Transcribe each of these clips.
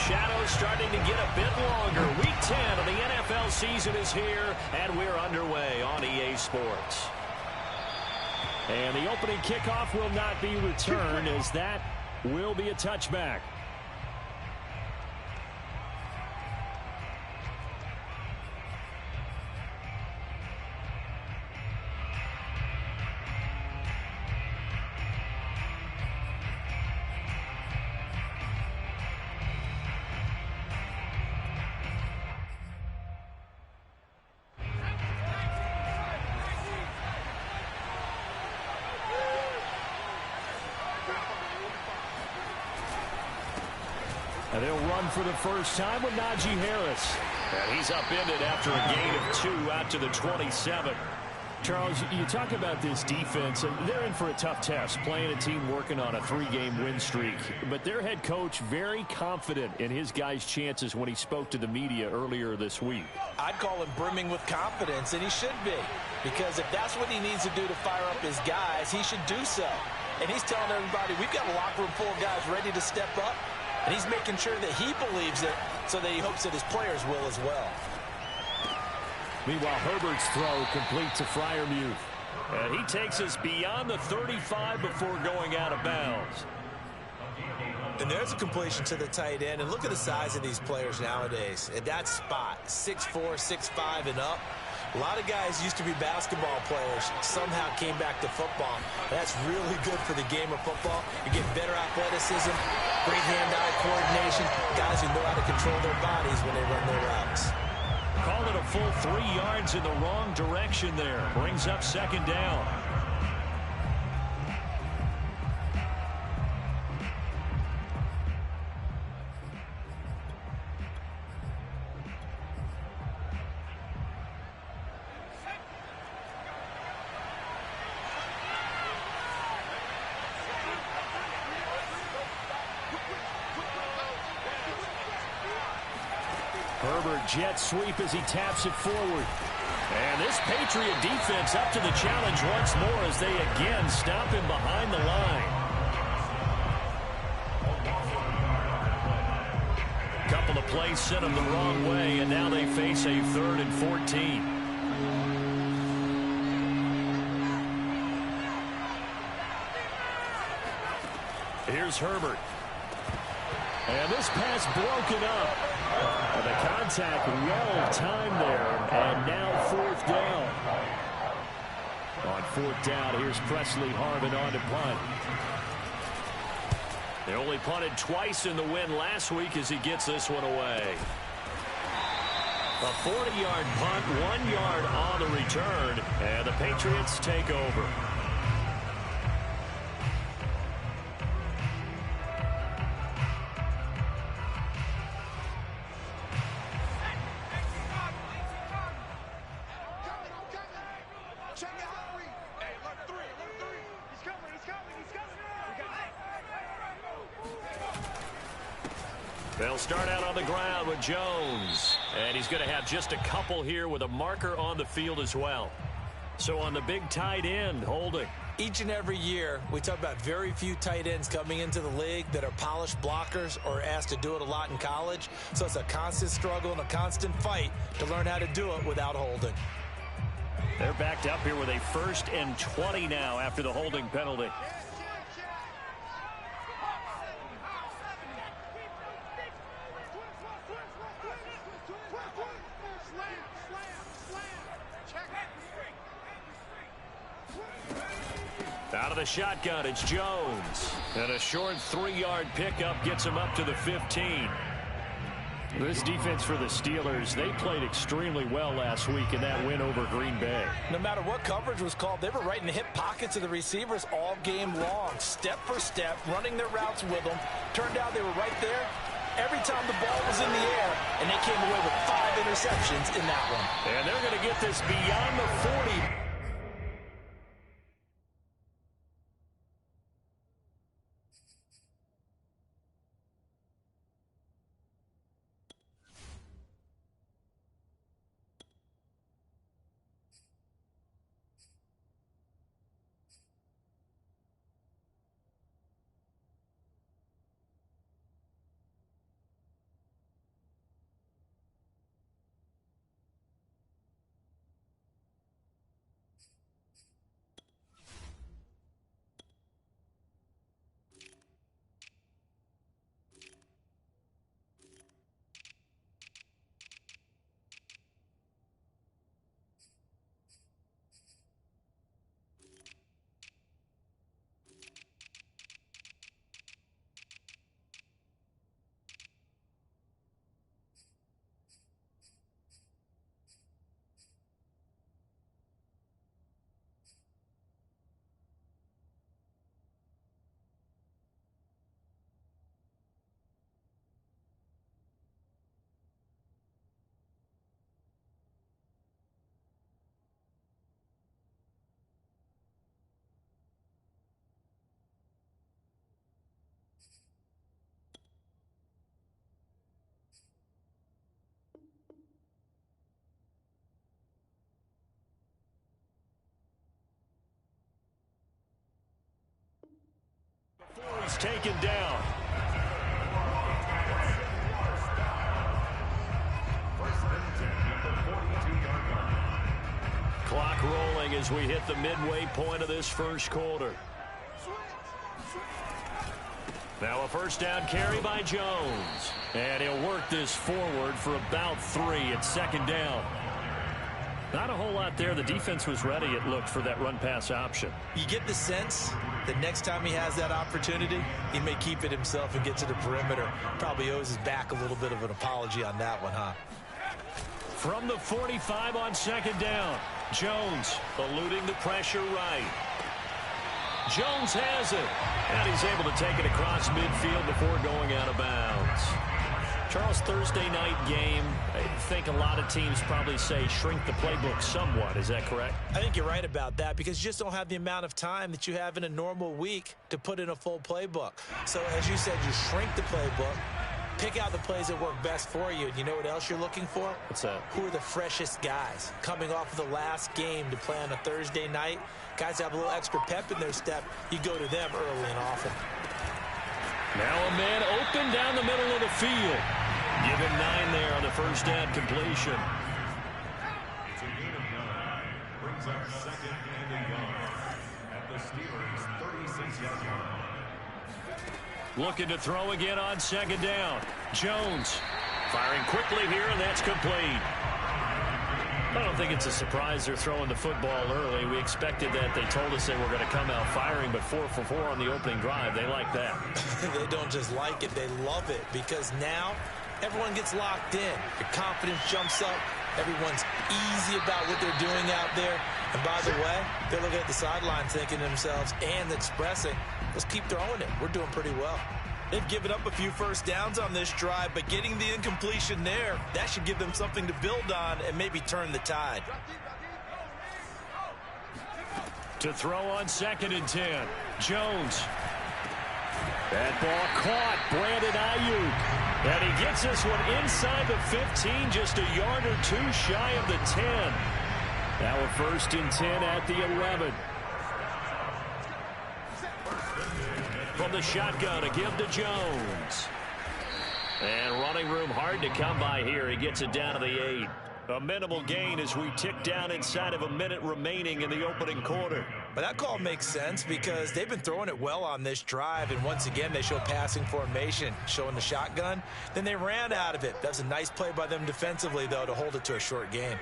shadows starting to get a bit longer. Week 10 of the NFL season is here, and we're underway on EA Sports. And the opening kickoff will not be returned, as that will be a touchback. And they'll run for the first time with Najee Harris. And he's upended after a gain of 2 out to the 27. Charles, you talk about this defense, and they're in for a tough test, playing a team working on a 3-game win streak. But their head coach very confident in his guys' chances when he spoke to the media earlier this week. I'd call him brimming with confidence, and he should be. Because if that's what he needs to do to fire up his guys, he should do so. And he's telling everybody, we've got a locker room full of guys ready to step up. And he's making sure that he believes it so that he hopes that his players will as well. Meanwhile, Herbert's throw complete to Freiermuth. And he takes us beyond the 35 before going out of bounds. And there's a completion to the tight end. And look at the size of these players nowadays. At that spot, 6'4", 6'5", and up. A lot of guys used to be basketball players, somehow came back to football. That's really good for the game of football. You get better athleticism, great hand-eye coordination, guys who know how to control their bodies when they run their routes. Call it a full 3 yards in the wrong direction there. Brings up second down. Herbert jet sweep as he taps it forward. And this Patriot defense up to the challenge once more as they again stop him behind the line. Couple of plays sent them the wrong way, and now they face a 3rd and 14. Here's Herbert. And this pass broken up. And the contact well timed there. And now 4th down. On 4th down, here's Presley Harvin on to punt. They only punted twice in the win last week as he gets this one away. A 40-yard punt, 1 yard on the return. And the Patriots take over. They'll start out on the ground with Jones. And he's going to have just a couple here with a marker on the field as well. So on the big tight end, Holding. Each and every year, we talk about very few tight ends coming into the league that are polished blockers or asked to do it a lot in college. So it's a constant struggle and a constant fight to learn how to do it without holding. They're backed up here with a 1st and 20 now after the holding penalty. Out of the shotgun, it's Jones. And a short 3-yard pickup gets him up to the 15. This defense for the Steelers, they played extremely well last week in that win over Green Bay. No matter what coverage was called, they were right in the hip pockets of the receivers all game long, step for step, running their routes with them. Turned out they were right there every time the ball was in the air, and they came away with 5 interceptions in that one. And they're going to get this beyond the 40. is taken down. Clock rolling as we hit the midway point of this first quarter. Now a first down carry by Jones. And he'll work this forward for about 3 at second down. Not a whole lot there. The defense was ready, it looked, for that run-pass option. You get the sense that next time he has that opportunity, he may keep it himself and get to the perimeter. Probably owes his back a little bit of an apology on that one, huh? From the 45 on second down, Jones eluding the pressure right. Jones has it, and he's able to take it across midfield before going out of bounds. Charles, Thursday night game, I think a lot of teams probably say shrink the playbook somewhat. Is that correct? I think you're right about that because you just don't have the amount of time that you have in a normal week to put in a full playbook. So as you said, you shrink the playbook, pick out the plays that work best for you. And you know what else you're looking for? What's that? Who are the freshest guys coming off of the last game to play on a Thursday night? Guys have a little extra pep in their step. You go to them early and often. Now a man open down the middle of the field. Give him 9 there on the first down completion. It's a gain of 9. Brings up second and a yard at the Steelers' 36-yard line. Looking to throw again on second down. Jones firing quickly here, and that's complete. I don't think it's a surprise they're throwing the football early. We expected that. They told us they were going to come out firing, but 4 for 4 on the opening drive. They like that. They don't just like it, they love it, because now everyone gets locked in. Your confidence jumps up. Everyone's easy about what they're doing out there. And by the way, they're looking at the sidelines thinking to themselves and expressing, let's keep throwing it. We're doing pretty well. They've given up a few first downs on this drive, but getting the incompletion there, that should give them something to build on and maybe turn the tide. To throw on second and 10. Jones. That ball caught. Brandon Ayuk. And he gets this one inside the 15, just a yard or 2 shy of the 10. Now a first and 10 at the 11. From the shotgun, a give to Jones. And running room hard to come by here. He gets it down to the 8. A minimal gain as we tick down inside of a minute remaining in the opening quarter. But that call makes sense because they've been throwing it well on this drive, and once again they show passing formation, showing the shotgun. Then they ran out of it. That's a nice play by them defensively, though, to hold it to a short game.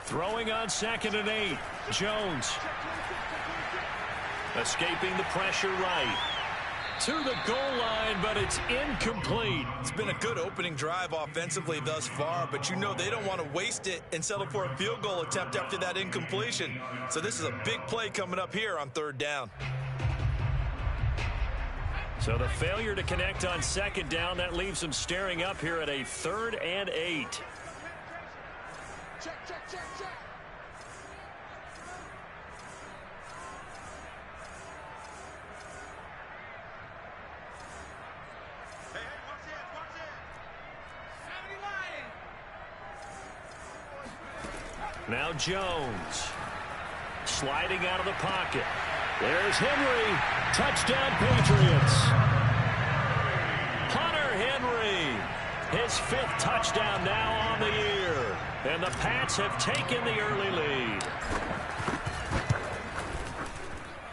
Throwing on second and 8. Jones. Escaping the pressure right. To the goal line, but it's incomplete. It's been a good opening drive offensively thus far, but you know they don't want to waste it and settle for a field goal attempt after that incompletion. So this is a big play coming up here on third down. So the failure to connect on second down, that leaves them staring up here at a 3rd and 8. Check, check, check, check. Now Jones sliding out of the pocket. There's Henry. Touchdown Patriots. Hunter Henry. His 5th touchdown now on the year. And the Pats have taken the early lead.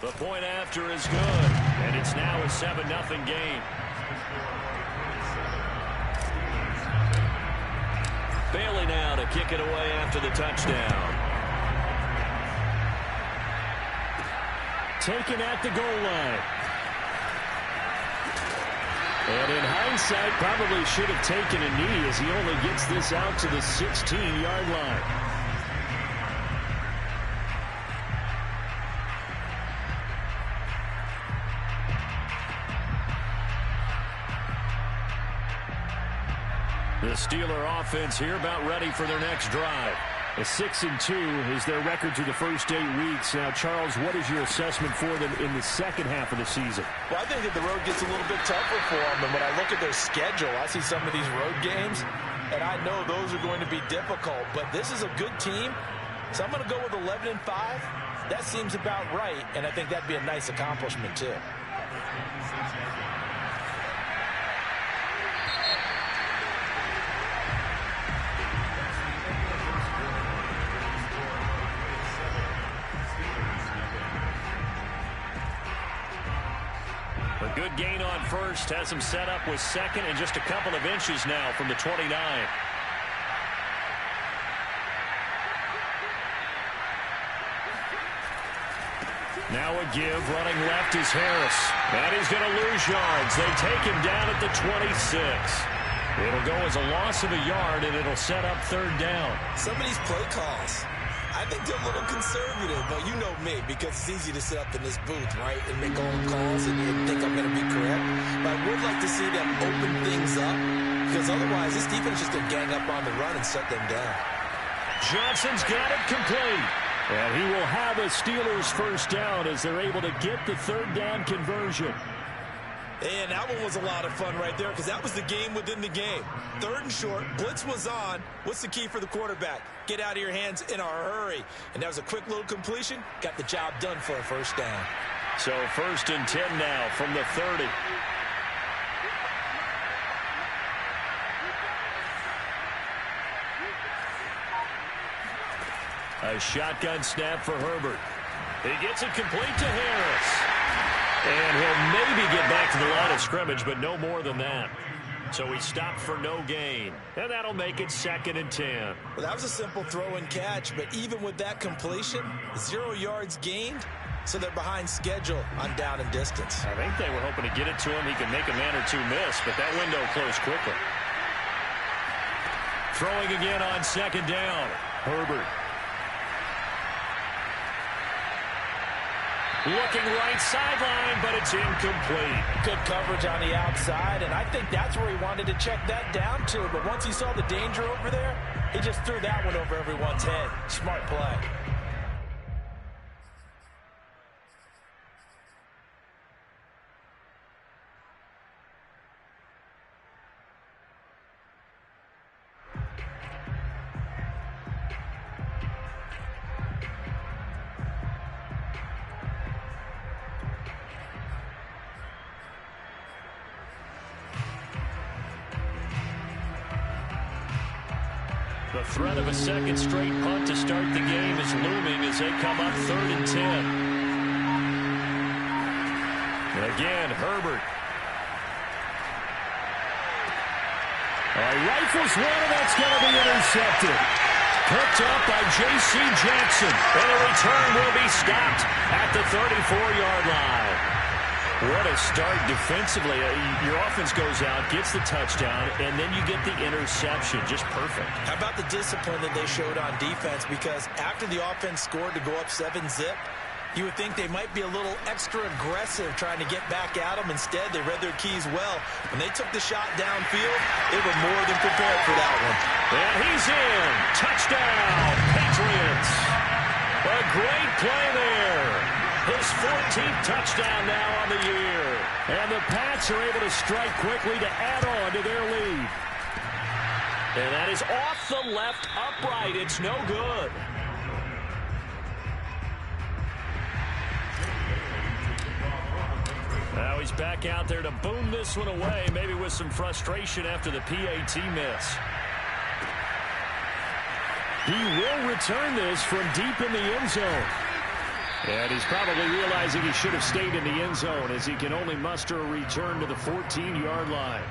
The point after is good. And it's now a 7-0 game. Bailey now to kick it away after the touchdown. Taken at the goal line. And in hindsight, probably should have taken a knee as he only gets this out to the 16-yard line. The Steeler offense here about ready for their next drive. A 6-2 is their record through the first 8 weeks. Now, Charles, what is your assessment for them in the second half of the season? Well, I think that the road gets a little bit tougher for them. And when I look at their schedule, I see some of these road games, and I know those are going to be difficult. But this is a good team, so I'm going to go with 11-5. That seems about right, and I think that'd be a nice accomplishment, too. Good gain on first. Has him set up with second and just a couple of inches now from the 29. Now a give. Running left is Harris. And he's going to lose yards. They take him down at the 26. It'll go as a loss of a yard, and it'll set up third down. Some of these play calls, I think they're a little conservative, but you know me, because it's easy to sit up in this booth, right, and make all the calls and think I'm going to be correct. But I would like to see them open things up, because otherwise this defense is just going to gang up on the run and shut them down. Johnson's got it complete. And he will have a Steelers first down as they're able to get the third down conversion. And that one was a lot of fun right there, because that was the game within the game. Third and short, blitz was on. What's the key for the quarterback? Get out of your hands in a hurry. And that was a quick little completion. Got the job done for a first down. So 1st and 10 now from the 30. A shotgun snap for Herbert. He gets it complete to Harris. And he'll maybe get back to the line of scrimmage, but no more than that. So he stopped for no gain. And that'll make it 2nd and 10. Well, that was a simple throw and catch, but even with that completion, 0 yards gained, so they're behind schedule on down and distance. I think they were hoping to get it to him. He could make a man or two miss, but that window closed quickly. Throwing again on 2nd down. Herbert. Looking right sideline, but it's incomplete. Good coverage on the outside, and I think that's where he wanted to check that down to. But once he saw the danger over there, he just threw that one over everyone's head. Smart play. The threat of a second straight punt to start the game is looming as they come up 3rd and 10. And again, Herbert. Rifles one, and that's going to be intercepted. Picked up by J.C. Jackson. And the return will be stopped at the 34-yard line. What a start defensively. Your offense goes out, gets the touchdown, and then you get the interception. Just perfect. How about the discipline that they showed on defense? Because after the offense scored to go up 7-zip, you would think they might be a little extra aggressive trying to get back at them. Instead, they read their keys well. When they took the shot downfield, they were more than prepared for that one. And he's in. Touchdown, Patriots. A great play there. His 14th touchdown now on the year. And the Pats are able to strike quickly to add on to their lead. And that is off the left upright. It's no good. Now he's back out there to boom this one away, maybe with some frustration after the PAT miss. He will return this from deep in the end zone. And he's probably realizing he should have stayed in the end zone as he can only muster a return to the 14-yard line.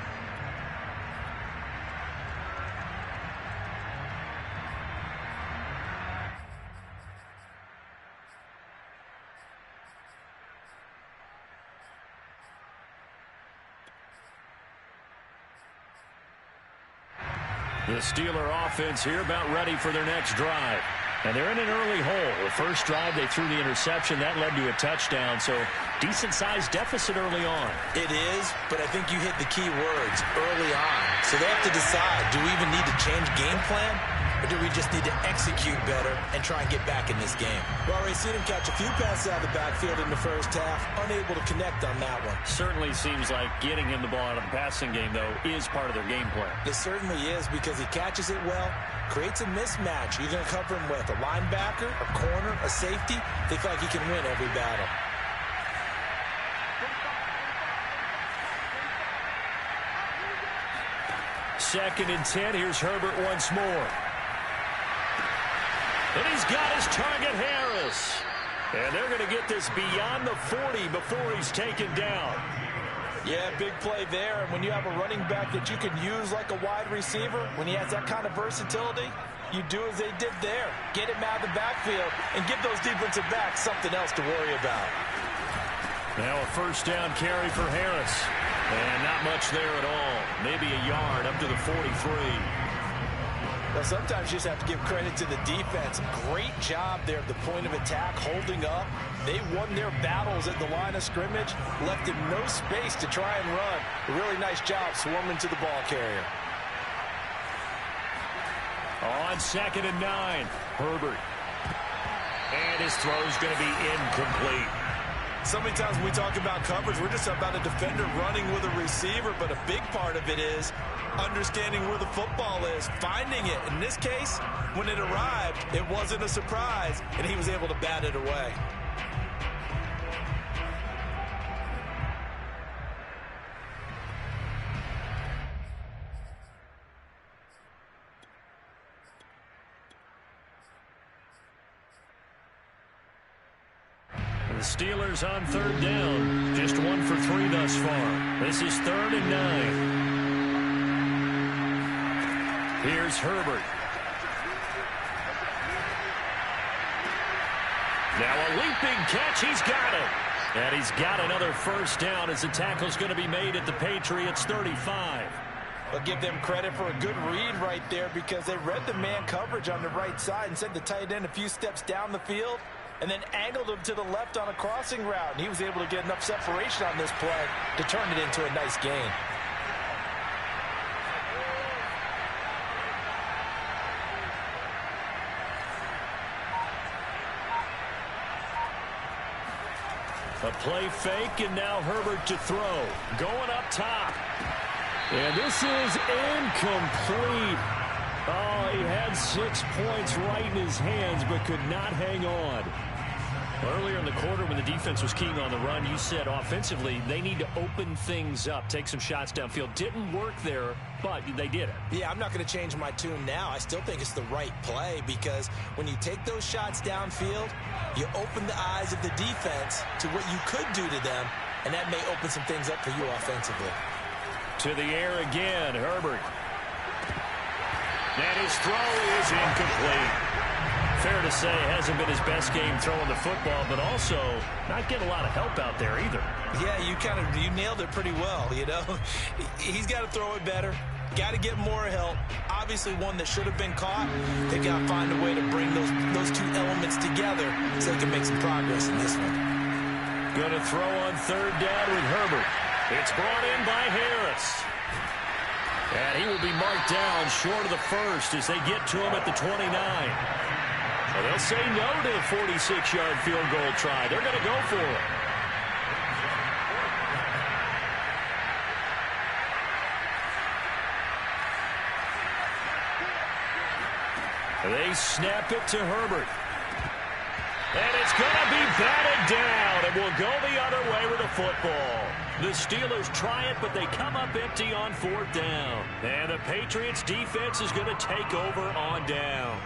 The Steeler offense here about ready for their next drive. And they're in an early hole. The first drive, they threw the interception. That led to a touchdown. So decent-sized deficit early on. It is, but I think you hit the key words, early on. So they have to decide, do we even need to change game plan? Or do we just need to execute better and try and get back in this game? Well, we've seen him catch a few passes out of the backfield in the first half. Unable to connect on that one. Certainly seems like getting him the ball out of the passing game, though, is part of their game plan. It certainly is, because he catches it well, creates a mismatch. You're going to cover him with a linebacker, a corner, a safety. They feel like he can win every battle. Second and 10. Here's Herbert once more. And he's got his target, Harris. And they're going to get this beyond the 40 before he's taken down. Yeah, big play there. And when you have a running back that you can use like a wide receiver, when he has that kind of versatility, you do as they did there. Get him out of the backfield and give those defensive backs something else to worry about. Now a first down carry for Harris. And not much there at all. Maybe a yard up to the 43. Well, sometimes you just have to give credit to the defense. Great job there at the point of attack, holding up. They won their battles at the line of scrimmage, left him no space to try and run. A really nice job swarming to the ball carrier. On 2nd and 9, Herbert. And his throw's going to be incomplete. So many times when we talk about coverage, we're just about a defender running with a receiver, but a big part of it is understanding where the football is, finding it. In this case, when it arrived, it wasn't a surprise, and he was able to bat it away. The Steelers on 3rd down. Just 1 for 3 thus far. This is 3rd and 9. Here's Herbert. Now a leaping catch. He's got it. And he's got another first down as the tackle's going to be made at the Patriots 35. I'll give them credit for a good read right there because they read the man coverage on the right side and sent the tight end a few steps down the field and then angled him to the left on a crossing route. And he was able to get enough separation on this play to turn it into a nice gain. A play fake, and now Herbert to throw. Going up top. And this is incomplete. Oh, he had 6 points right in his hands, but could not hang on. Earlier in the quarter when the defense was keying on the run, you said offensively they need to open things up, take some shots downfield. Didn't work there, but they did it. Yeah, I'm not going to change my tune now. I still think it's the right play because when you take those shots downfield, you open the eyes of the defense to what you could do to them, and that may open some things up for you offensively. To the air again, Herbert. And his throw is incomplete. Fair to say, hasn't been his best game throwing the football, but also not getting a lot of help out there either. Yeah, you nailed it pretty well, you know. He's got to throw it better. Got to get more help. Obviously one that should have been caught. They got to find a way to bring those two elements together so they can make some progress in this one. Going to throw on 3rd down with Herbert. It's brought in by Harris. And he will be marked down short of the first as they get to him at the 29. Well, they'll say no to the 46-yard field goal try. They're going to go for it. They snap it to Herbert. And it's going to be batted down. It will go the other way with the football. The Steelers try it, but they come up empty on 4th down. And the Patriots defense is going to take over on downs.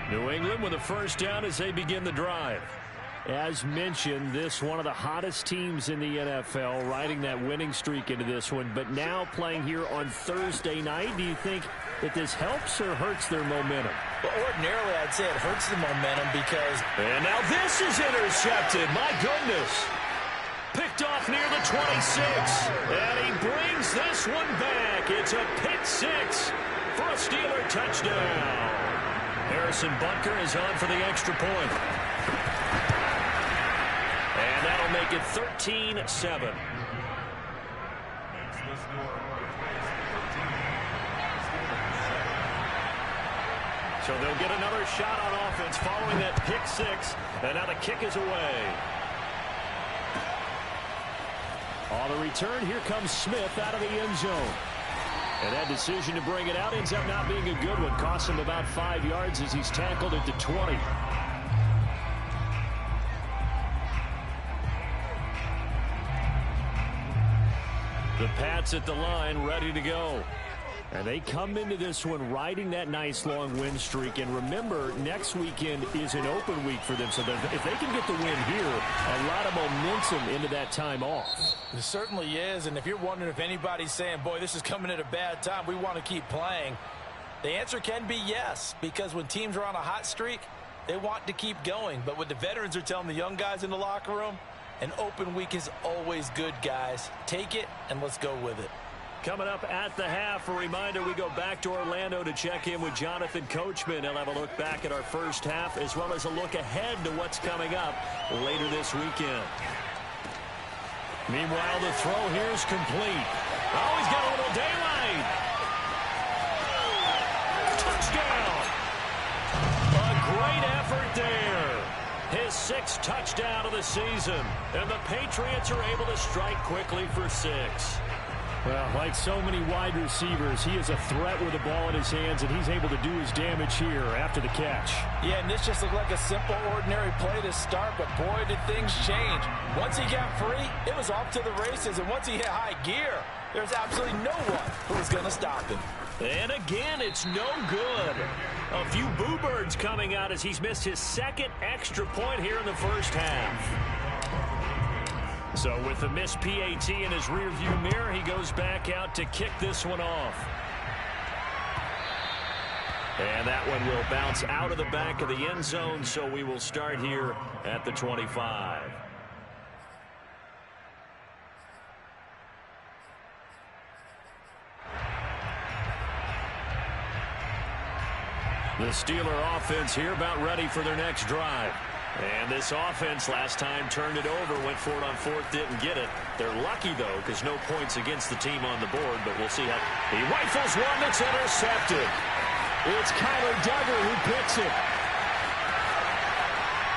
New England with a first down as they begin the drive. As mentioned, this one of the hottest teams in the NFL, riding that winning streak into this one, but now playing here on Thursday night. Do you think that this helps or hurts their momentum? Well, ordinarily, I'd say it hurts the momentum because... And now this is intercepted. My goodness. Picked off near the 26. And he brings this one back. It's a pick 6 for a Steeler touchdown. Harrison Butker is on for the extra point. And that'll make it 13-7. So they'll get another shot on offense following that pick 6. And now the kick is away. On the return, here comes Smith out of the end zone. And that decision to bring it out ends up not being a good one. Costs him about 5 yards as he's tackled at the 20. The Pats at the line, ready to go. And they come into this one riding that nice long win streak. And remember, next weekend is an open week for them. So if they can get the win here, a lot of momentum into that time off. It certainly is. And if you're wondering if anybody's saying, boy, this is coming at a bad time, we want to keep playing, the answer can be yes. Because when teams are on a hot streak, they want to keep going. But what the veterans are telling the young guys in the locker room, an open week is always good, guys. Take it and let's go with it. Coming up at the half, a reminder, we go back to Orlando to check in with Jonathan Coachman. He'll have a look back at our first half as well as a look ahead to what's coming up later this weekend. Meanwhile, the throw here is complete. Oh, he's got a little daylight. Touchdown. A great effort there. His 6th touchdown of the season. And the Patriots are able to strike quickly for 6. Well, like so many wide receivers, he is a threat with the ball in his hands, and he's able to do his damage here after the catch. Yeah, and this just looked like a simple, ordinary play to start, but boy, did things change. Once he got free, it was off to the races, and once he hit high gear, there's absolutely no one who was going to stop him. And again, it's no good. A few boo birds coming out as he's missed his 2nd extra point here in the first half. So with the missed PAT in his rearview mirror, he goes back out to kick this one off. And that one will bounce out of the back of the end zone, so we will start here at the 25. The Steeler offense here about ready for their next drive. And this offense last time turned it over, went for it on 4th, didn't get it. They're lucky, though, because no points against the team on the board, but we'll see how. He rifles one that's intercepted. It's Kyler Duggar who picks it.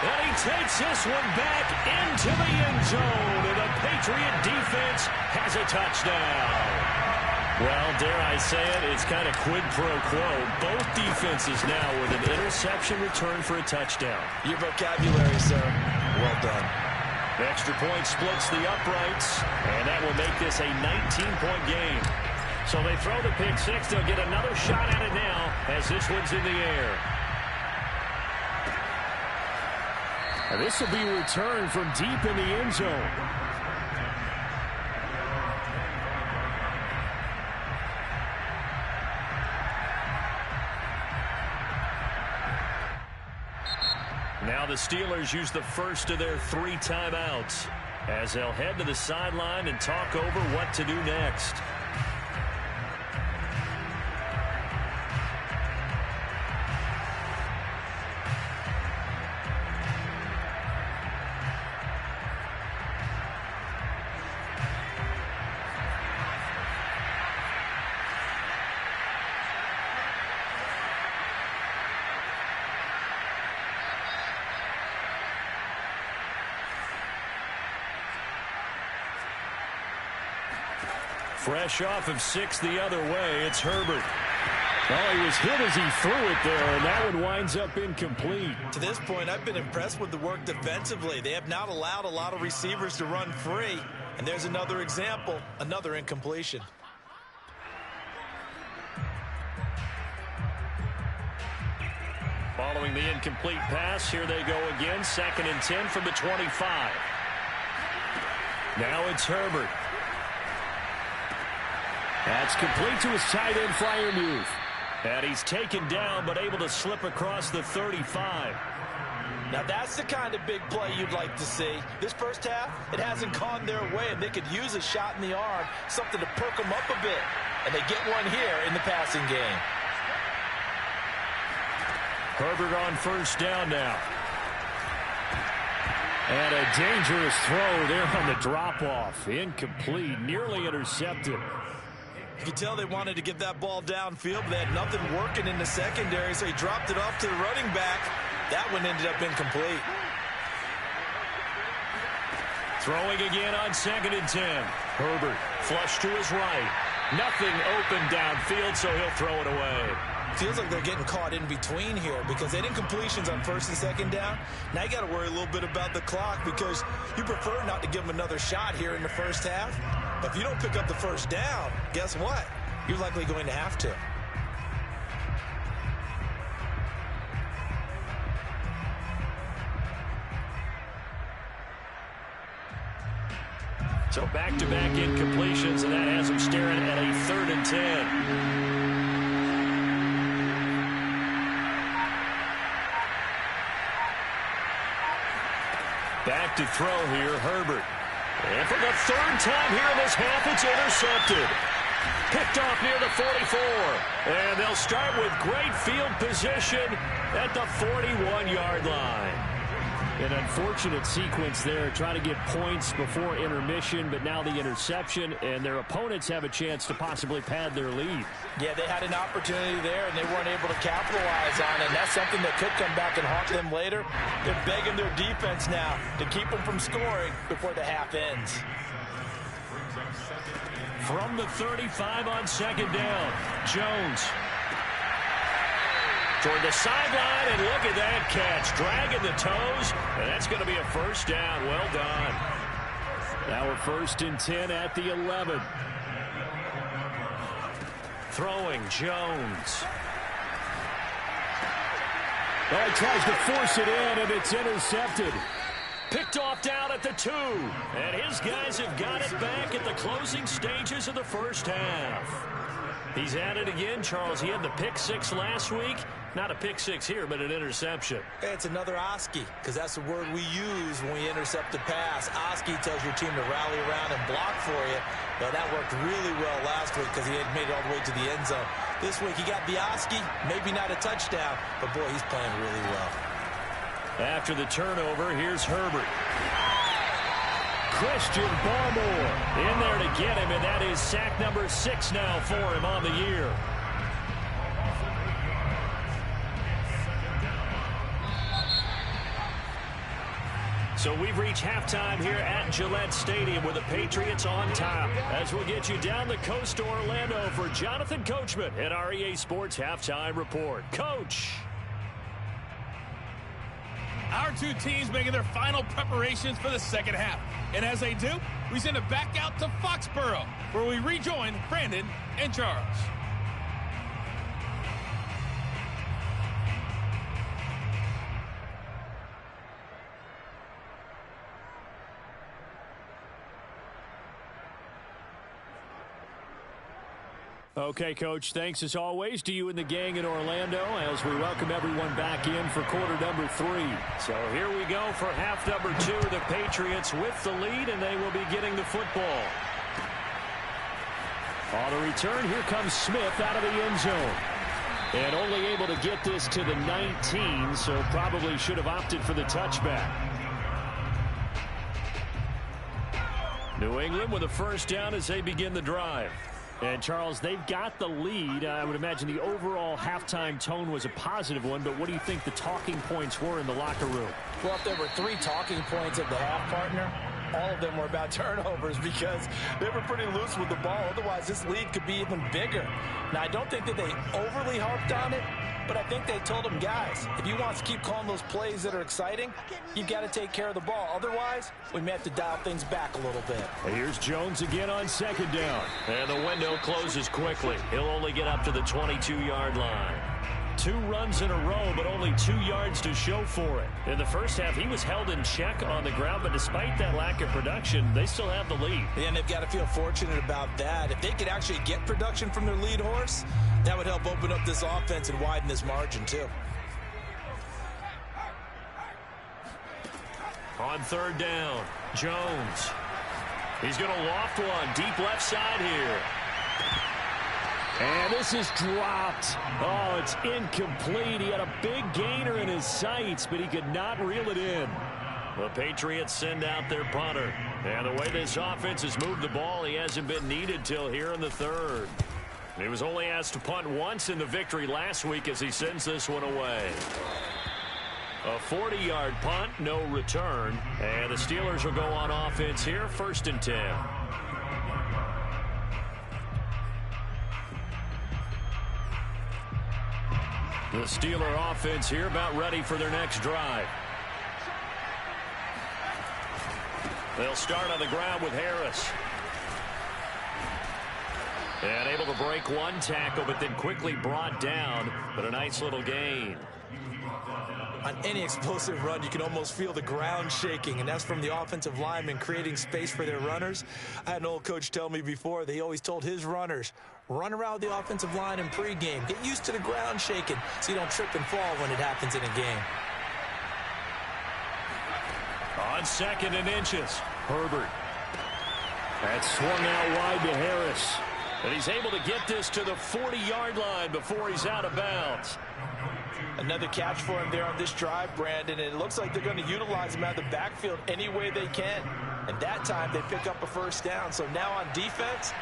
And he takes this one back into the end zone, and the Patriot defense has a touchdown. Well, dare I say it, it's kind of quid pro quo. Both defenses now with an interception return for a touchdown. Your vocabulary, sir. Well done. Extra point splits the uprights, and that will make this a 19-point game. So they throw the pick 6. They'll get another shot at it now as this one's in the air. And this will be returned from deep in the end zone. Now the Steelers use the first of their 3 timeouts as they'll head to the sideline and talk over what to do next. Fresh off of 6 the other way, it's Herbert. Oh, he was hit as he threw it there, and that one winds up incomplete. To this point, I've been impressed with the work defensively. They have not allowed a lot of receivers to run free. And there's another example, another incompletion. Following the incomplete pass, here they go again. 2nd and 10 from the 25. Now it's Herbert. That's complete to his tight end flyer move. And he's taken down but able to slip across the 35. Now that's the kind of big play you'd like to see. This first half, it hasn't gone their way, and they could use a shot in the arm, something to perk them up a bit. And they get one here in the passing game. Herbert on first down now. And a dangerous throw there on the drop-off. Incomplete, nearly intercepted. You could tell they wanted to get that ball downfield, but they had nothing working in the secondary, so he dropped it off to the running back. That one ended up incomplete. Throwing again on 2nd and 10. Herbert flush to his right. Nothing open downfield, so he'll throw it away. Feels like they're getting caught in between here because they had incompletions on 1st and 2nd down. Now you got to worry a little bit about the clock because you prefer not to give them another shot here in the first half. But if you don't pick up the first down, guess what? you're likely going to have to. So back-to-back incompletions, and that has him staring at a 3rd and 10. Back to throw here, Herbert. And for the 3rd time here in this half, it's intercepted. Picked off near the 44. And they'll start with great field position at the 41-yard line. An unfortunate sequence there, trying to get points before intermission, but now the interception, and their opponents have a chance to possibly pad their lead. Yeah, they had an opportunity there, and they weren't able to capitalize on it, and that's something that could come back and haunt them later. They're begging their defense now to keep them from scoring before the half ends. From the 35 on 2nd down, Jones. Toward the sideline, and look at that catch. Dragging the toes, and that's going to be a 1st down. Well done. Now we're 1st and 10 at the 11. Throwing, Jones. Oh, he tries to force it in, and it's intercepted. Picked off down at the 2. And his guys have got it back at the closing stages of the 1st half. He's at it again, Charles. He had the pick 6 last week. Not a pick 6 here, but an interception. It's another Oski, because that's the word we use when we intercept the pass. Oski tells your team to rally around and block for you. Well, that worked really well last week because he had made it all the way to the end zone. This week he got the Oski, maybe not a touchdown, but boy, he's playing really well. After the turnover, here's Herbert. Christian Barmore in there to get him, and that is sack number 6 now for him on the year. So we've reached halftime here at Gillette Stadium with the Patriots on top. As we'll get you down the coast to Orlando for Jonathan Coachman at our EA Sports Halftime Report. Coach. Our two teams making their final preparations for the 2nd half. And as they do, we send it back out to Foxborough, where we rejoin Brandon and Charles. Okay, Coach, thanks as always to you and the gang in Orlando as we welcome everyone back in for quarter number 3. So here we go for half number 2. The Patriots with the lead, and they will be getting the football. On the return, here comes Smith out of the end zone. And only able to get this to the 19, so probably should have opted for the touchback. New England with a 1st down as they begin the drive. And, Charles, they've got the lead. I would imagine the overall halftime tone was a positive one, but what do you think the talking points were in the locker room? Well, if there were 3 talking points at the half, partner, all of them were about turnovers because they were pretty loose with the ball. Otherwise, this lead could be even bigger. Now, I don't think that they overly harped on it, but I think they told them, guys, if you want to keep calling those plays that are exciting, you've got to take care of the ball. Otherwise, we may have to dial things back a little bit. And here's Jones again on 2nd down. And the window closes quickly. He'll only get up to the 22-yard line. 2 runs in a row, but only 2 yards to show for it. In the 1st half, he was held in check on the ground, but despite that lack of production, they still have the lead. And they've got to feel fortunate about that. If they could actually get production from their lead horse, that would help open up this offense and widen this margin, too. On 3rd down, Jones. He's going to loft one, deep left side here. And this is dropped. Oh, it's incomplete. He had a big gainer in his sights, but he could not reel it in. The Patriots send out their punter. And the way this offense has moved the ball, he hasn't been needed till here in the 3rd. He was only asked to punt once in the victory last week as he sends this one away. A 40-yard punt, no return. And the Steelers will go on offense here, 1st and 10. The Steeler offense here about ready for their next drive. They'll start on the ground with Harris. And able to break one tackle, but then quickly brought down. But a nice little gain. On any explosive run, you can almost feel the ground shaking, and that's from the offensive linemen creating space for their runners. I had an old coach tell me before, they always told his runners, run around the offensive line in pregame. Get used to the ground shaking so you don't trip and fall when it happens in a game. On 2nd and inches, Herbert. That's swung out wide to Harris. And he's able to get this to the 40-yard line before he's out of bounds. Another catch for him there on this drive, Brandon, and it looks like they're going to utilize him out of the backfield any way they can. And that time they pick up a first down. So now on defense,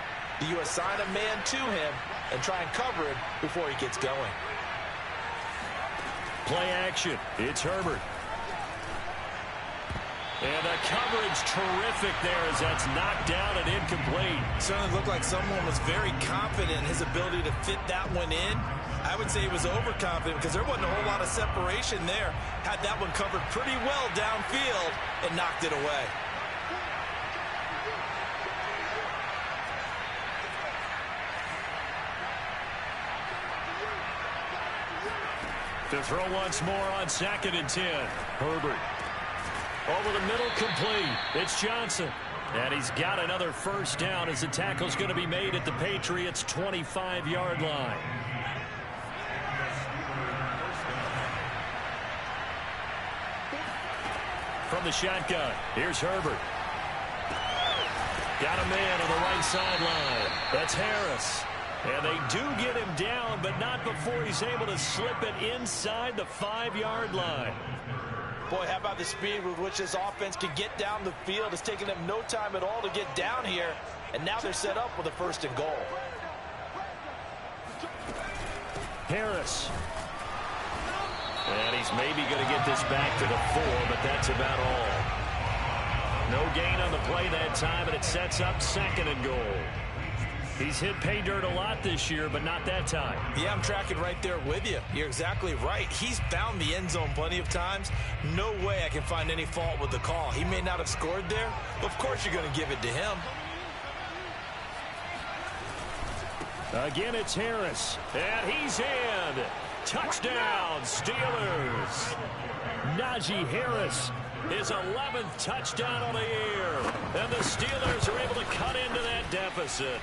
you assign a man to him and try and cover him before he gets going. Play action. It's Herbert. And the coverage terrific there as that's knocked down and incomplete. Certainly looked like someone was very confident in his ability to fit that one in. I would say he was overconfident because there wasn't a whole lot of separation there. Had that one covered pretty well downfield and knocked it away. To throw once more on 2nd and 10. Herbert. Over the middle, complete. It's Johnson. And he's got another first down as the tackle's going to be made at the Patriots' 25-yard line. From the shotgun, here's Herbert. Got a man on the right sideline. That's Harris. And they do get him down, but not before he's able to slip it inside the 5-yard line. Boy, how about the speed with which this offense can get down the field? It's taken them no time at all to get down here, and now they're set up with a 1st and goal. Harris. And he's maybe going to get this back to the 4, but that's about all. No gain on the play that time, and it sets up 2nd and goal. He's hit pay dirt a lot this year, but not that time. Yeah, I'm tracking right there with you. You're exactly right. He's found the end zone plenty of times. No way I can find any fault with the call. He may not have scored there, but of course you're going to give it to him. Again, it's Harris, and he's in. Touchdown, Steelers. Najee Harris, his 11th touchdown on the year, and the Steelers are able to cut into that deficit.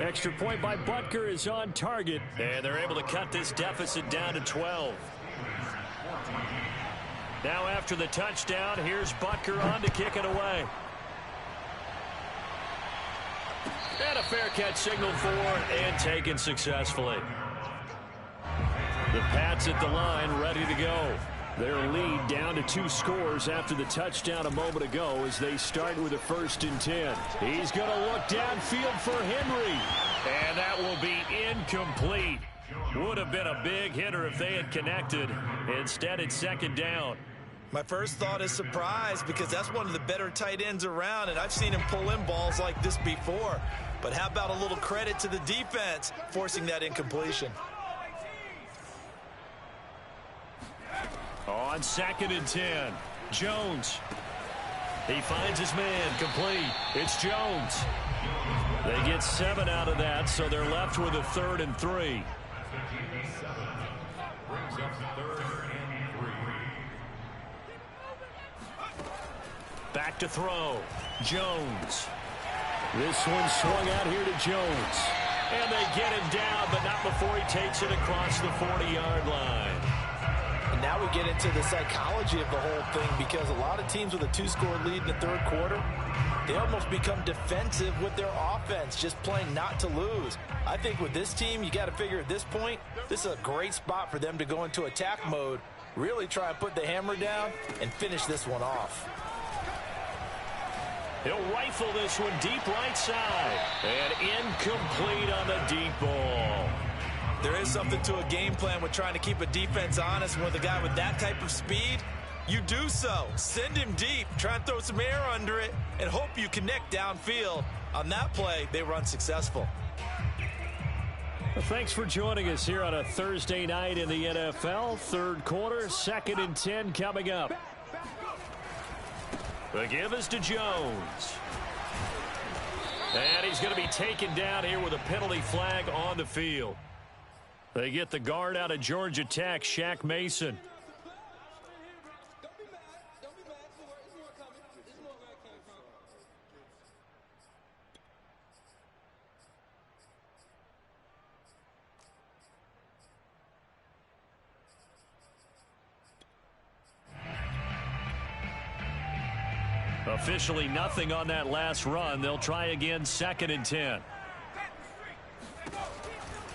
Extra point by Butker is on target, and they're able to cut this deficit down to 12. Now after the touchdown, here's Butker on to kick it away. And a fair catch signaled for and taken successfully. The Pats at the line ready to go. Their lead down to 2 scores after the touchdown a moment ago as they start with a 1st and 10. He's going to look downfield for Henry. And that will be incomplete. Would have been a big hitter if they had connected. Instead, it's 2nd down. My first thought is surprise because that's one of the better tight ends around, and I've seen him pull in balls like this before. But how about a little credit to the defense forcing that incompletion? On 2nd and 10, Jones. He finds his man, complete. It's Jones. They get 7 out of that, so they're left with a 3rd and 3. Back to throw. Jones. This one swung out here to Jones. And they get him down, but not before he takes it across the 40-yard line. And now we get into the psychology of the whole thing because a lot of teams with a 2-score lead in the 3rd quarter, they almost become defensive with their offense, just playing not to lose. I think with this team, you got to figure at this point, this is a great spot for them to go into attack mode, really try and put the hammer down and finish this one off. He'll rifle this one deep right side. And incomplete on the deep ball. There is something to a game plan with trying to keep a defense honest. With a guy with that type of speed, you do so. Send him deep. Try and throw some air under it and hope you connect downfield. On that play, they were unsuccessful. Well, thanks for joining us here on a Thursday night in the NFL. 3rd quarter, 2nd and 10 coming up. The give is to Jones. And he's going to be taken down here with a penalty flag on the field. They get the guard out of Georgia Tech, Shaq Mason. Officially nothing on that last run. They'll try again, 2nd and 10.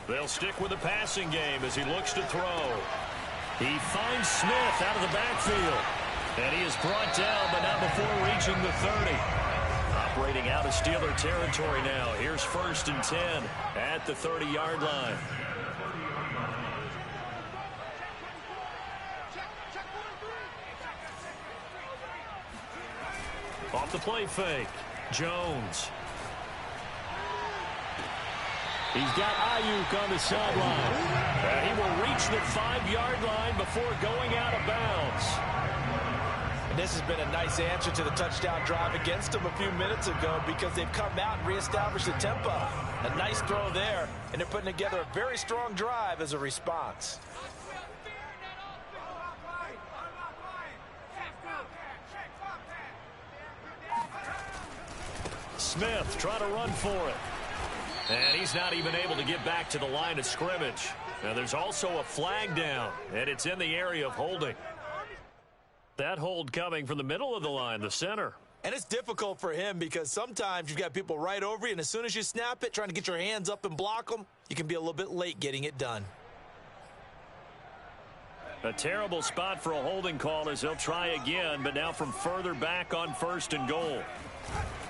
They'll stick with the passing game as he looks to throw. He finds Smith out of the backfield. And he is brought down, but not before reaching the 30. Operating out of Steeler territory now. Here's 1st and 10 at the 30-yard line. Off the play fake. Jones. He's got Ayuk on the sideline. And he will reach the 5-yard line before going out of bounds. And this has been a nice answer to the touchdown drive against them a few minutes ago because they've come out and reestablished the tempo. A nice throw there, and they're putting together a very strong drive as a response. Smith trying to run for it. And he's not even able to get back to the line of scrimmage. Now there's also a flag down, and it's in the area of holding. That hold coming from the middle of the line, the center. And it's difficult for him because sometimes you've got people right over you, and as soon as you snap it, trying to get your hands up and block them, you can be a little bit late getting it done. A terrible spot for a holding call as they'll try again, but now from further back on 1st and goal.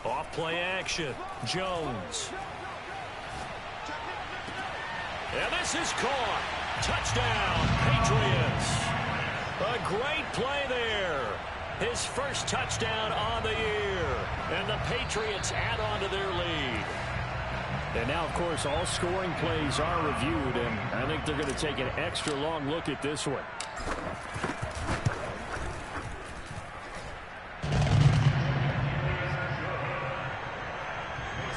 Off play action. Jones. And this is caught. Touchdown, Patriots. A great play there. His first touchdown on the year. And the Patriots add on to their lead. And now, of course, all scoring plays are reviewed, and I think they're going to take an extra long look at this one.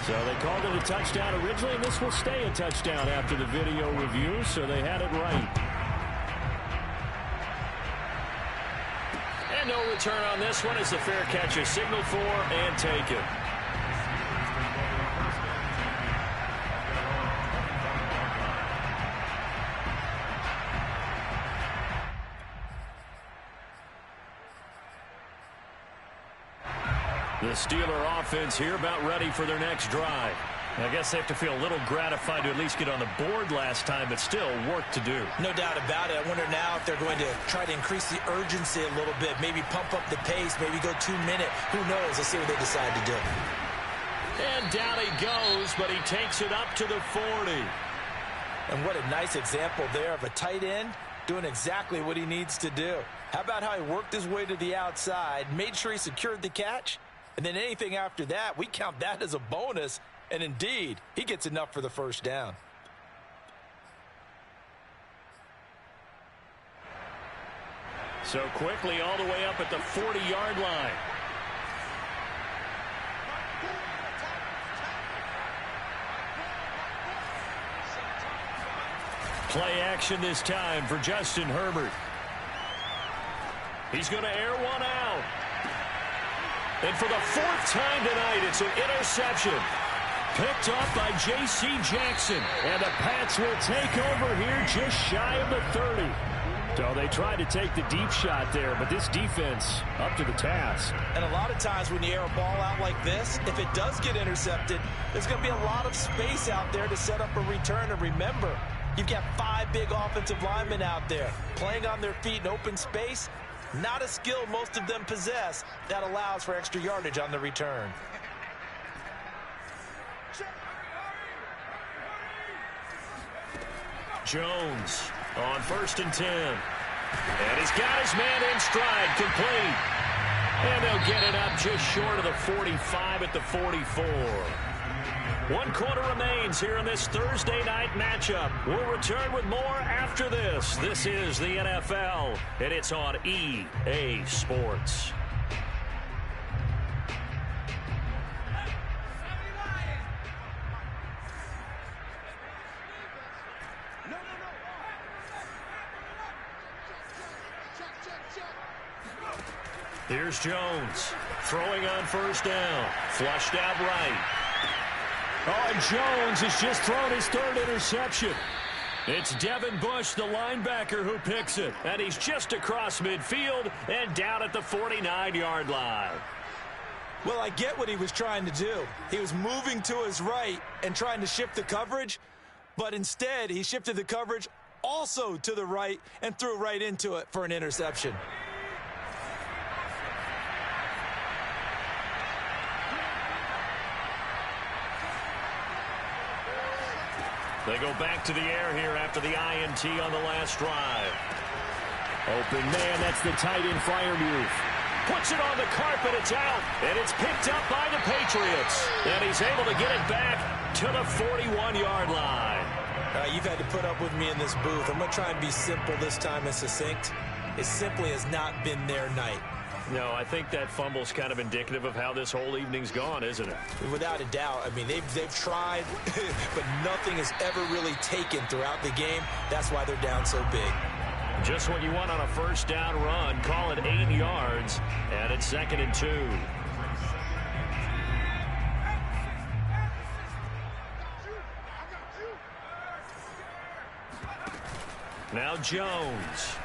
So they called it a touchdown originally, and this will stay a touchdown after the video review, so they had it right. And no return on this one as the fair catch is signaled for and taken. The Steeler offense here about ready for their next drive. I guess they have to feel a little gratified to at least get on the board last time, but still work to do. No doubt about it. I wonder now if they're going to try to increase the urgency a little bit, maybe pump up the pace, maybe go 2-minute. Who knows? Let's see what they decide to do. And down he goes, but he takes it up to the 40. And what a nice example there of a tight end doing exactly what he needs to do. How about how he worked his way to the outside, made sure he secured the catch, and then anything after that, we count that as a bonus. And indeed, he gets enough for the first down. So quickly all the way up at the 40-yard line. Play action this time for Justin Herbert. He's going to air one out. And for the 4th time tonight, it's an interception. Picked up by J.C. Jackson. And the Pats will take over here just shy of the 30. So they tried to take the deep shot there, but this defense up to the task. And a lot of times when you air a ball out like this, if it does get intercepted, there's going to be a lot of space out there to set up a return. And remember, you've got 5 big offensive linemen out there playing on their feet in open space. Not a skill most of them possess that allows for extra yardage on the return. Jones on 1st and 10. And he's got his man in stride, complete. And they'll get it up just short of the 45 at the 44. 1 quarter remains here in this Thursday night matchup. We'll return with more after this. This is the NFL, and it's on EA Sports. Here's Jones throwing on first down. Flushed out right. Oh, and Jones has just thrown his third interception. It's Devin Bush, the linebacker, who picks it. And he's just across midfield and down at the 49-yard line. Well, I get what he was trying to do. He was moving to his right and trying to shift the coverage, but instead he shifted the coverage also to the right and threw right into it for an interception. They go back to the air here after the INT on the last drive. Open man, that's the tight end flyer move. Puts it on the carpet, it's out, and it's picked up by the Patriots. And he's able to get it back to the 41-yard line. You've had to put up with me in this booth. I'm going to try and be simple this time and succinct. It simply has not been their night. No, I think that fumble's kind of indicative of how this whole evening's gone, isn't it? Without a doubt. I mean, they've tried, but nothing has ever really taken throughout the game. That's why they're down so big. Just what you want on a first down run. Call it 8 yards, and it's 2nd and 2. Now Jones.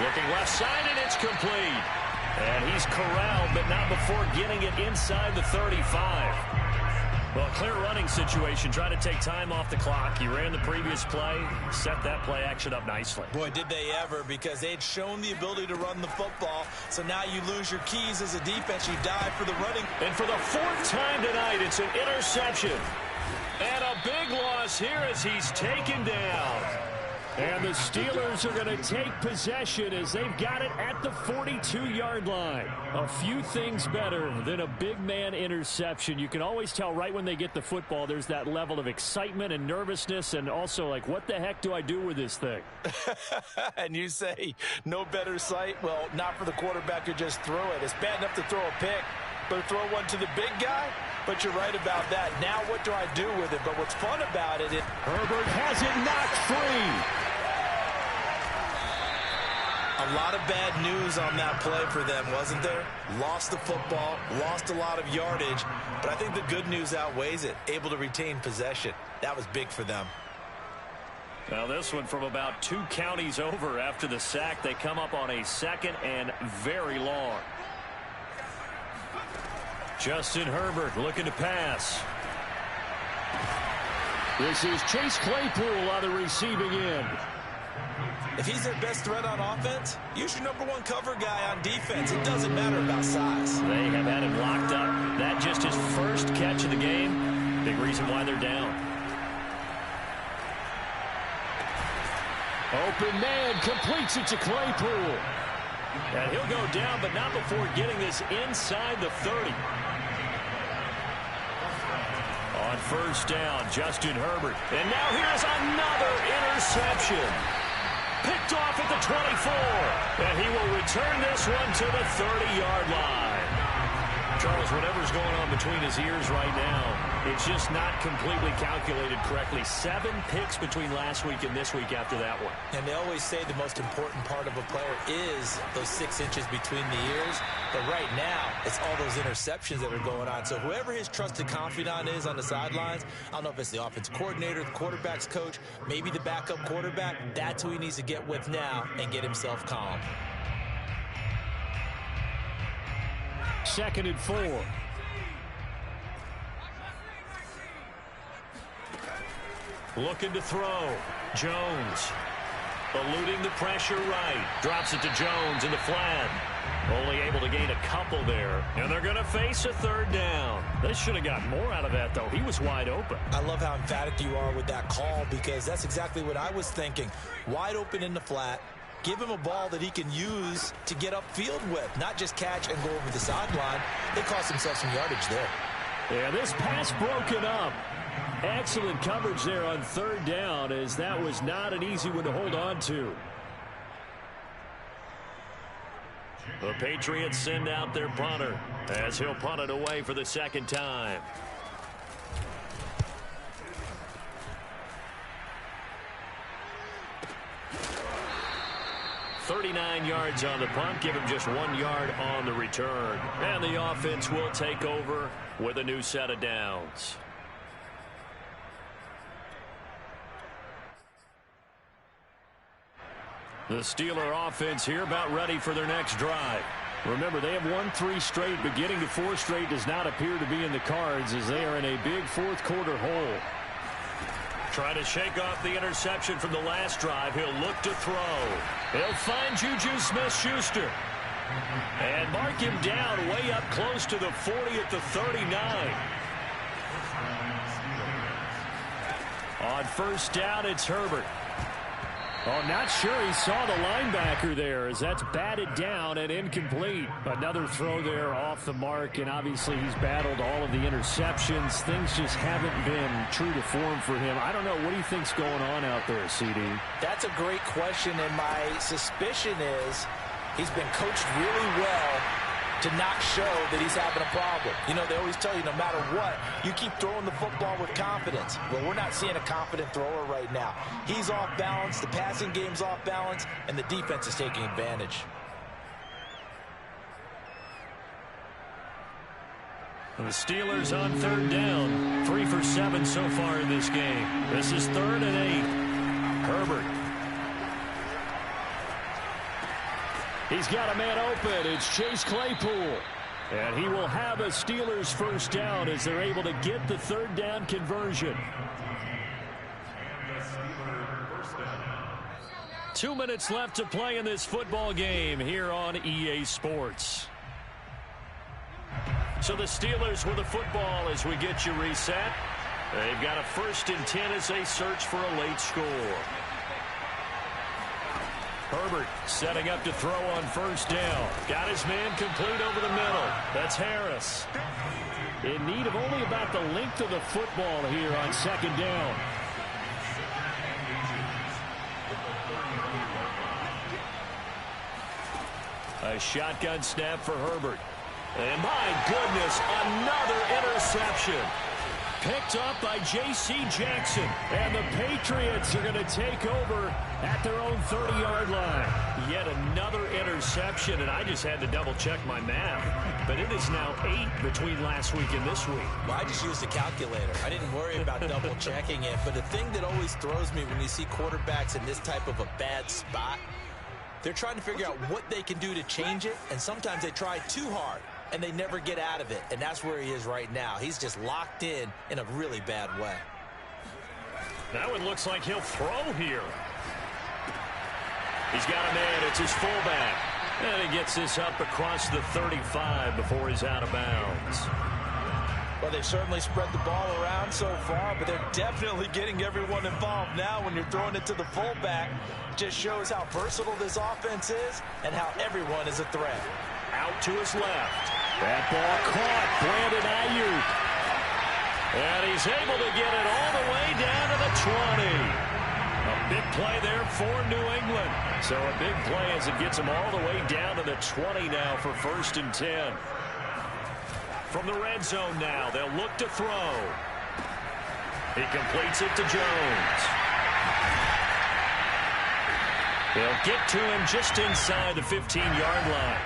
Looking left side, and it's complete. And he's corralled, but not before getting it inside the 35. Well, clear running situation, trying to take time off the clock. He ran the previous play, set that play action up nicely. Boy, did they ever, because they'd shown the ability to run the football. So now you lose your keys as a defense. You dive for the running. And for the 4th time tonight, it's an interception. And a big loss here as he's taken down. And the Steelers are going to take possession as they've got it at the 42-yard line. A few things better than a big man interception. You can always tell right when they get the football, there's that level of excitement and nervousness and also like, what the heck do I do with this thing? And you say, no better sight? Well, not for the quarterback who just threw it. It's bad enough to throw a pick, but to throw one to the big guy? But you're right about that. Now what do I do with it? But what's fun about it, Herbert has it knocked free. A lot of bad news on that play for them, wasn't there? Lost the football, lost a lot of yardage, but I think the good news outweighs it. Able to retain possession. That was big for them. Now this one from about 2 counties over after the sack. They come up on a 2nd and very long. Justin Herbert looking to pass. This is Chase Claypool on the receiving end. If he's their best threat on offense, use your #1 cover guy on defense. It doesn't matter about size. They have had him locked up. That just his first catch of the game. Big reason why they're down. Open man completes it to Claypool. And he'll go down, but not before getting this inside the 30. On first down, Justin Herbert. And now here's another interception. Picked off at the 24. And he will return this one to the 30-yard line. Charles, whatever's going on between his ears right now, it's just not completely calculated correctly. 7 picks between last week and this week after that one. And they always say the most important part of a player is those 6 inches between the ears. But right now, it's all those interceptions that are going on. So whoever his trusted confidant is on the sidelines, I don't know if it's the offense coordinator, the quarterback's coach, maybe the backup quarterback, that's who he needs to get with now and get himself calm. 2nd and 4. Looking to throw. Jones. Eluding the pressure right. Drops it to Jones in the flat. Only able to gain a couple there. And they're going to face a 3rd down. They should have got more out of that, though. He was wide open. I love how emphatic you are with that call because that's exactly what I was thinking. Wide open in the flat. Give him a ball that he can use to get upfield with, not just catch and go over the sideline. They cost themselves some yardage there. Yeah, this pass broken up. Excellent coverage there on 3rd down, as that was not an easy one to hold on to. The Patriots send out their punter as he'll punt it away for the 2nd time. 39 yards on the punt, give him just 1 yard on the return. And the offense will take over with a new set of downs. The Steeler offense here about ready for their next drive. Remember, they have won 3 straight, but getting to 4 straight does not appear to be in the cards as they are in a big fourth quarter hole. Trying to shake off the interception from the last drive. He'll look to throw. He'll find Juju Smith-Schuster. And mark him down way up close to the 40 at the 39. On first down, it's Herbert. Oh, not sure he saw the linebacker there as that's batted down and incomplete. Another throw there off the mark, and obviously he's battled all of the interceptions. Things just haven't been true to form for him. I don't know. What do you think's going on out there, CD? That's a great question, and my suspicion is he's been coached really well to not show that he's having a problem. You know, they always tell you no matter what, you keep throwing the football with confidence. Well, we're not seeing a confident thrower right now. He's off balance, the passing game's off balance, and the defense is taking advantage. The Steelers on third down. 3 for 7 so far in this game. This is 3rd and 8. Herbert. He's got a man open. It's Chase Claypool. And he will have a Steelers first down as they're able to get the third down conversion. 2 minutes left to play in this football game here on EA Sports. So the Steelers with the football as we get you reset. They've got a 1st and 10 as they search for a late score. Herbert setting up to throw on first down. Got his man complete over the middle. That's Harris. In need of only about the length of the football here on 2nd down. A shotgun snap for Herbert. And my goodness, another interception. Picked up by J.C. Jackson. And the Patriots are going to take over at their own 30-yard line. Yet another interception, and I just had to double-check my math. But it is now 8 between last week and this week. Well, I just used a calculator. I didn't worry about double-checking it. But the thing that always throws me when you see quarterbacks in this type of a bad spot, they're trying to figure out what they can do to change it, and sometimes they try too hard. And they never get out of it. And that's where he is right now. He's just locked in a really bad way. Now it looks like he'll throw here. He's got a man. It's his fullback. And he gets this up across the 35 before he's out of bounds. Well, they've certainly spread the ball around so far, but they're definitely getting everyone involved now when you're throwing it to the fullback. Just shows how versatile this offense is and how everyone is a threat. Out to his left. That ball caught. Brandon Ayuk. And he's able to get it all the way down to the 20. A big play there for New England. So a big play as it gets him all the way down to the 20 now for 1st and 10. From the red zone now, they'll look to throw. He completes it to Jones. They'll get to him just inside the 15-yard line.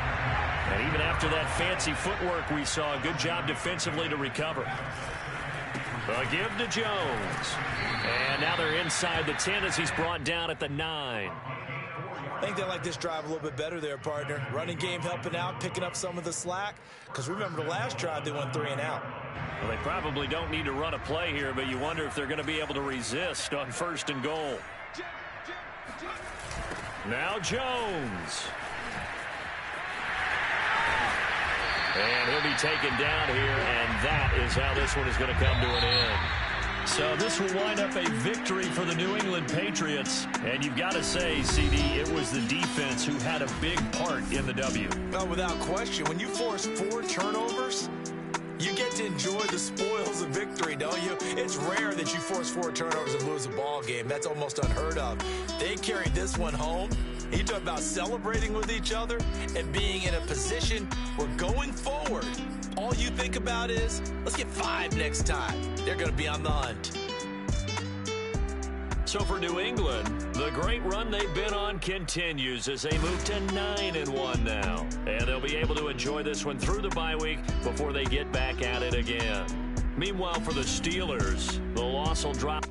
And even after that fancy footwork we saw, a good job defensively to recover. A give to Jones. And now they're inside the 10 as he's brought down at the 9. I think they like this drive a little bit better there, partner. Running game helping out, picking up some of the slack. Because remember, the last drive they went 3 and out. Well, they probably don't need to run a play here, but you wonder if they're going to be able to resist on 1st and goal. Now Jones. And he'll be taken down here, and that is how this one is going to come to an end. So this will wind up a victory for the New England Patriots. And you've got to say, CD, it was the defense who had a big part in the W. No, without question. When you force 4 turnovers, you get to enjoy the spoils of victory, don't you? It's rare that you force 4 turnovers and lose a ball game. That's almost unheard of. They carried this one home. You talk about celebrating with each other and being in a position where going forward, all you think about is, let's get 5 next time. They're going to be on the hunt. So for New England, the great run they've been on continues as they move to 9-1 now. And they'll be able to enjoy this one through the bye week before they get back at it again. Meanwhile, for the Steelers, the loss will drop.